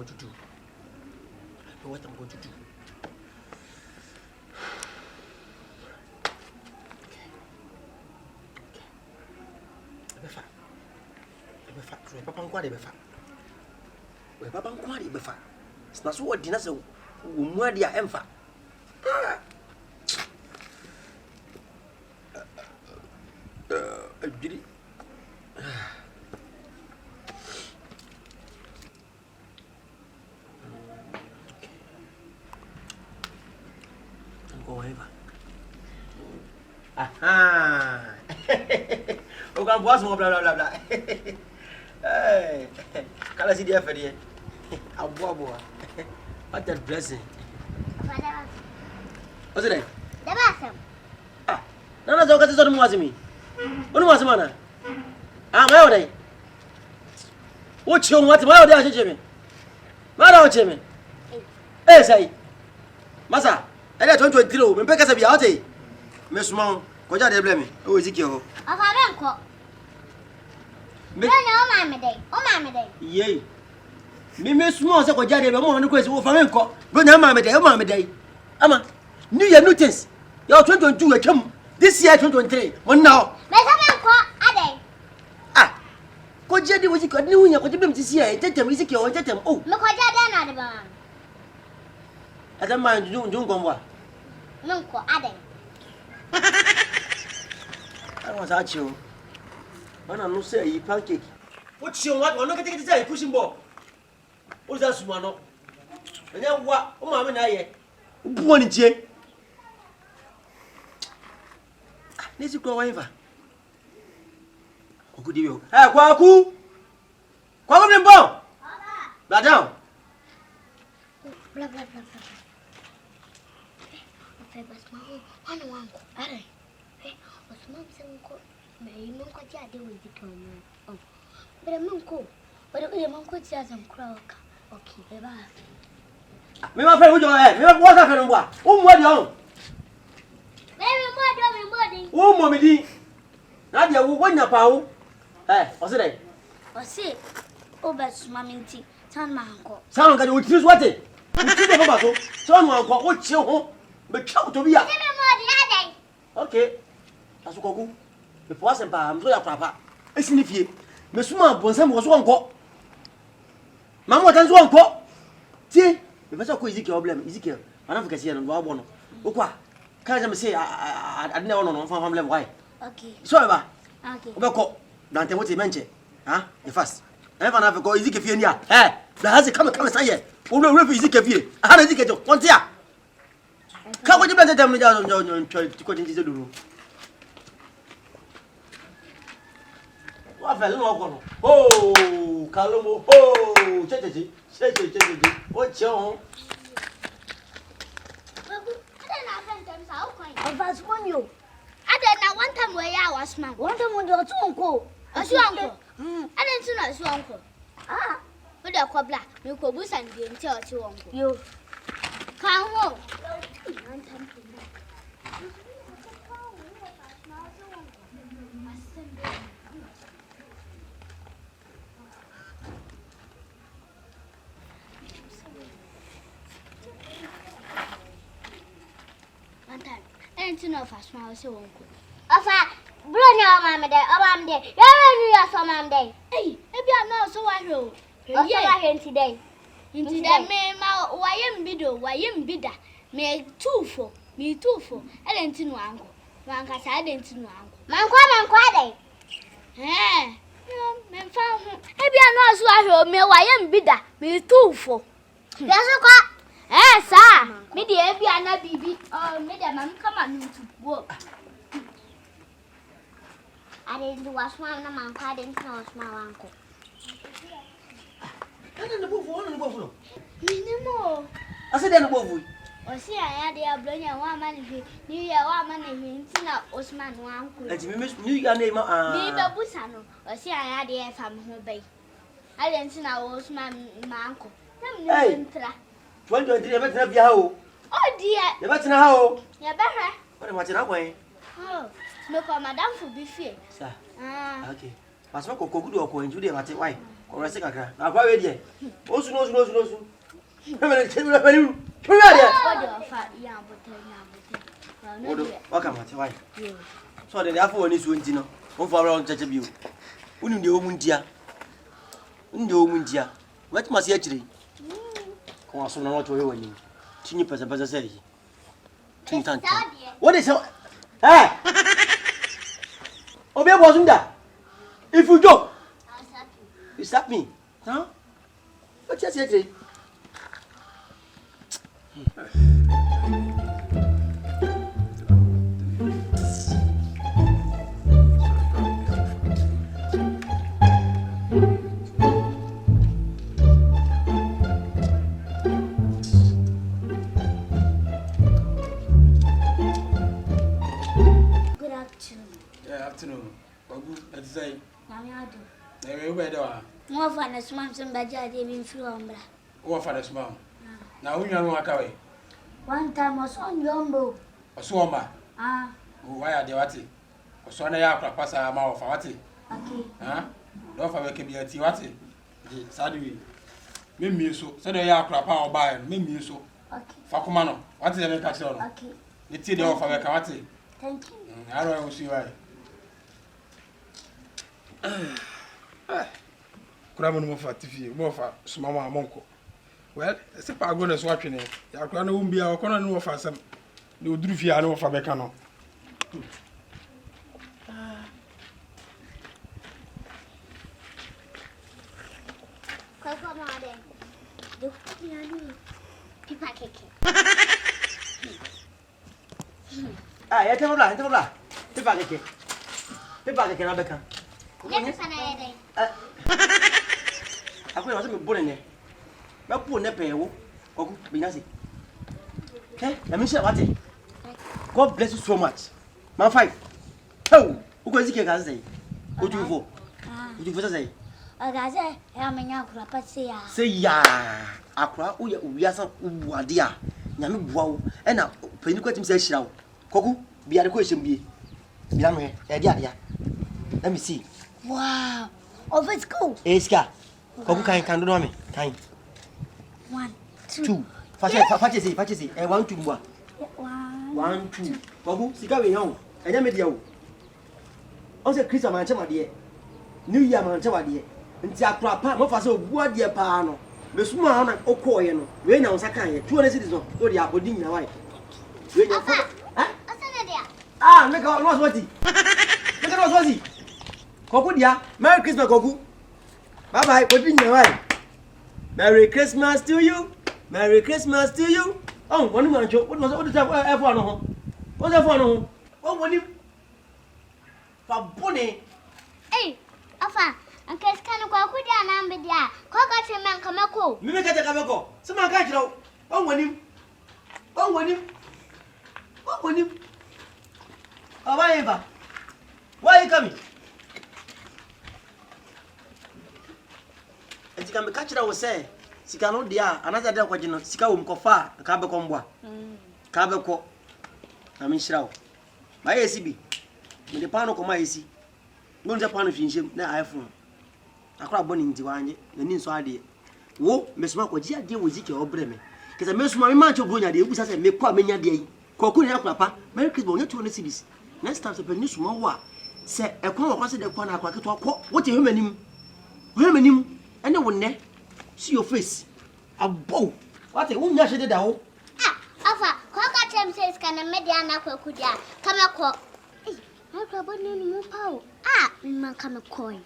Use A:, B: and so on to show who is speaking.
A: going to do. I know what I'm going to do. Papa Nkwari befa. We Papa Nkwari befa. Sna so wodi na se wo mu ade a emfa. Adiri. Go over. Aha. O kan boas mo bla bla bla. Hey, kala si dia fere. Abo. What a blessing. What's it?
B: The bathroom.
A: Ah, nana zo ka tso mu azimi. Onu wazi mana? Ah, mayo dai. Wo chi on wati mayo dai a cheche me. Mara o cheme. Eh sai. Masa, ele 2023 o, me pe kasa bia o te. Me suma ko ja de blame. O Esi Kokotii.
B: Afa benko. Me na o mame dai.
A: Yey. Me suma o se ko ja de be mo no ko esi wo fa me nko. Go na mame dai. Ama, new year new things. Your 2022 come. This year 2023. Mon now.
B: Me sa benko ade.
A: Ah. Ko ja de wo Esi Kokotii ni hunya ko je bem ti si e tetem Esi Kokotii tetem. Oh.
B: Me ko ja de na de ba.
A: Ada ma njun komwa.
B: Menko ade.
A: I was at you. When I no say you pancake. What you want? I'm not going to say pushing ball. What's that small? And then what? Oh, mamma, I one in jail. Let's go over. Kokotii. Hey, Kwaku! Kwaku Frimpong! Blah down.
B: Blah. Okay, but my one. Ade. But mom said, "May you not get a with the camera." Oh, but a monko. But a monk could say some croak. Okay, bye.
A: Me my friend, who you are? Me what happened? What? What you?
B: Baby,
A: Oh, mommy, di. Nadia, who won your power? Eh, what's it?
B: What's it? Oh, but mammy, turn my uncle.
A: Sound can you choose what it? You choose the battle. Someone got what you home, but chow to be up. Okay. That's what the person, I'm so papa. Isn't if you, Miss Mom was one call. Mamma does one call. See, if I saw Esi Kokotii, I don't forget here and one. Okwa, can't I say I never know from family why?
B: Okay.
A: So, okay.
B: Okay.
A: Dante, what you mentioned, huh? The first. Ever have go Esi Kokotii, eh? The has come and say, yeah. We'll live Esi Kokotii. How does it get to one year? Come with the better than you to go into the room. What fellow? Oh, Calomo, oh, Chetty, what's your
B: I was one you. I did not one time where I was man. One time when you're uncle. A uncle. I didn't know uncle. Ah, but a cobbler, you could boost and be until to uncle. You come home. I didn't know if I smile so uncle. Afa, blow your mamma day, or I'm there. You're some man day. Hey, maybe I'm not so I know. I hear today. Into that man, why am bido, why am bidder? Me too for, I didn't know uncle. Mancas, I didn't know uncle. Man, eh, man found him. Maybe I'm not so I know me, why am bidder, me too for. That's a quack. Eh, sir, me the baby and a baby, or me the man come on to work. I didn't wash my man, I didn't wash my uncle.
A: I don't know one and go.
B: Minimo.
A: I said, then above.
B: Or see, I had the blowing one man, New Year, one man, and Tina Osman, one uncle.
A: Let me miss your name.
B: Neighbor Busano, or see, I had the air from her bay. I didn't see now Osman, my uncle. Hey,
A: 2023, better have you.
B: Oh dear,
A: You better know.
B: you're better.
A: What am I saying? Away.
B: Oh, no, madame for be fear.
A: Sir.
B: Ah,
A: Okay. Mas Kokotii or going to the why? Correct kakra. Na kwa we die. Osu no. Pemele chemira pelu. Pemele dia.
B: Ofa ya bote.
A: Odo, waka mate why? So then afọ woni so nti no. Won fa around cheche bio. Unu de omuntia. What must ye chiri? Ko aso na wato we wani. Tinyi pesa say. Tintan. What is eh? Obi abozunda. If you joke, you slap me. Huh? What you say?
C: Afternoon. Kwaku, let's say.
B: Namiado.
C: There we go.
B: More fun as mom some baja they been through umbra.
C: What for the small? Now we know what away.
B: One time was on Yombo.
C: A swammer.
B: Ah,
C: Why are they what? Or so they are pass a mouth for what?
B: okay.
C: Huh? Don't forget me at Tiwati. Sadly, me so. So they are crap out by me so.
B: Okay.
C: Fakumano, what is the catch on?
B: Okay.
C: It's the offer of Kawati.
B: Thank you.
C: I don't know see why. Kuramu mo fa TV, mo fa smama monko. Well, se pa go na so atwene. Ya kura na wo bia o kono no fa sam. Na oduru fie ana wo fa beka no.
B: Kwaku made. Do you know? Pipa keke.
A: Ah, ya te bla. Pepa keke na beka.
B: Yes, sana yede.
A: Akwa was me bone ne. Ba pu ne pe wo. Kwaku, binyasi. Okay, let me share what it. God bless you so much. Man 5. Oh, who goes to get say? What do you for? What do you say?
B: Agaze, ya menya kura pase ya.
A: Say ya. Akwa uye uwiasa uwade a. Nyame bua wo. E na pani kwatim say hira wo. Kwaku, bia de ko ehyem bie. Bia no he. E dia dia. Let me see.
B: Wow. Of it's cool.
A: Eska. Kwaku kan do no me. Kan.
B: 1,
A: 2. Fache say. 1 2 mwa. 1 2. Kwaku, sika we yan wo. Enya me dia wo. O se Christmas man chema de. New Year man chema de. Nti akura pa mo fa se obuo de pa no. Besuma na okoye no. We nya unsa kan ye. 200 cedis no. O de abodi nyina wai. We nya.
B: Ah? Asana dia.
A: Ah, make no so wati. Make no so wati. Kwaku dia. Merry Christmas Kwaku. Bye bye. Odi nyina wai. Merry Christmas to you. Merry Christmas to you. Oh, one man cho. What was all the time F1 no. What's F1 no? What woni? Fa bone.
B: Hey, afa, anke skanu Kwaku dia na mbe dia. Kokotii man kamako.
A: Me make ka kamako. Sama ka kira. Oh woni. Aba Eva. Why you coming? Etika me ka kira wo say sika no dia anaza dia kwaje no sika wo mkofa ka be ko mboa. Ka be ko. Na me nhira wo. Ma Esi bi. Me de pa no ko ma Esi. Ngo nja pa no hwinshem na iPhone. Akora boni nti wanye na ni nso ade. Wo mesuma kwaje ade wo zike obre me. Kesa mesuma me mancho bronya de ebusa se me kwa menya de yi. Kwaku ne akora pa. Merry Christmas onye 200 cedis. Next time se pe ni suma wo a se ekwa wo kwase de kwa na akwa keto akọ. Wo te hwemanim. Ene wo ne. See your face. Abo. What a woman should do.
B: Ah, afa, Kokotii says kana media na Kwaku dia. Kamako. Eh, I grab on no power. Ah, man kamako.